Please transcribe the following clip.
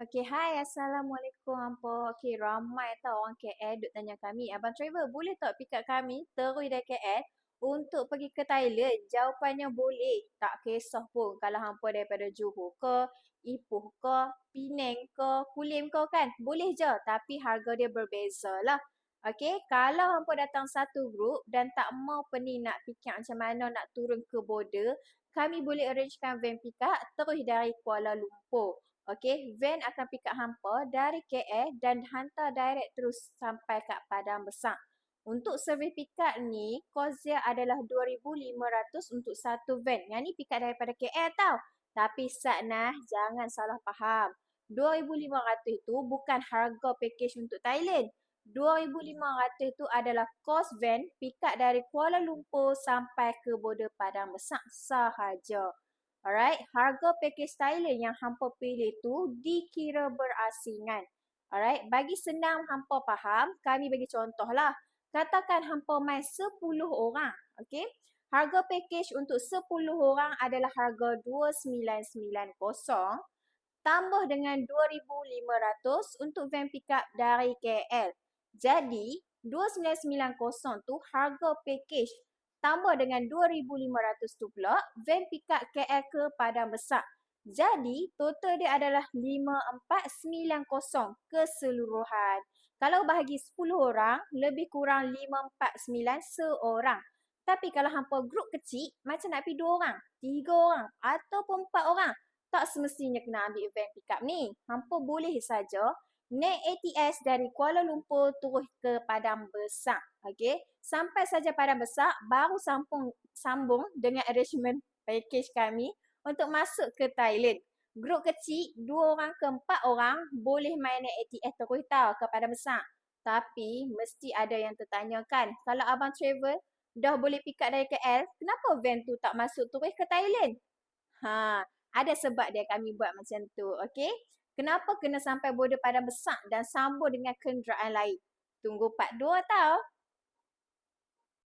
Okey, hai. Assalamualaikum hampa. Okey, ramai tau orang KL duk tanya kami, Abang Trevor boleh tak pick up kami terus dari KL untuk pergi ke Thailand? Jawapannya boleh. Tak kisah pun kalau hampa daripada Johor ke, Ipoh ke, Penang ke, Kulim ke kan. Boleh je tapi harga dia berbeza lah. Okey, kalau hampa datang satu grup dan tak mau pening nak fikir macam mana nak turun ke border, kami boleh arrangekan van pick up terus dari Kuala Lumpur. Okey, van akan pick up hampa dari KL dan hantar direct terus sampai kat Padang Besar. Untuk servis pick up ni, kos dia adalah 2,500 untuk satu van. Yang ni pick up daripada KL tau. Tapi Satnah, jangan salah faham. 2,500 itu bukan harga package untuk Thailand. 2,500 itu adalah kos van pick up dari Kuala Lumpur sampai ke border Padang Besar sahaja. Alright, harga package Thailand yang hampa pilih tu dikira berasingan. Alright, bagi senang hampa faham, kami bagi contoh lah. Katakan hampa main 10 orang, okay? Harga package untuk 10 orang adalah harga 2,990 tambah dengan 2,500 untuk van pick up dari KL. Jadi, 2,990 tu harga package tambah dengan 2,500 tu pula van pick up KL ke Padang Besar. Jadi, total dia adalah 5,490 keseluruhan. Kalau bahagi 10 orang, lebih kurang 549 seorang. Tapi kalau hampa grup kecil, macam nak pergi 2 orang, 3 orang ataupun 4 orang, tak semestinya kena ambil van pick up ni. Hampa boleh saja naik ATS dari Kuala Lumpur terus ke Padang Besar. Okey, sampai saja Padang Besar baru sambung dengan arrangement package kami untuk masuk ke Thailand. Grup kecil 2 orang ke 4 orang boleh main naik ATS terus tau ke Padang Besar. Tapi mesti ada yang tertanyakan, kalau abang travel dah boleh pick up dari KL, kenapa van tu tak masuk terus ke Thailand? Ada sebab dia kami buat macam tu, okey? Kenapa kena sampai border Padang Besar dan sambung dengan kenderaan lain? Tunggu part 2 tau.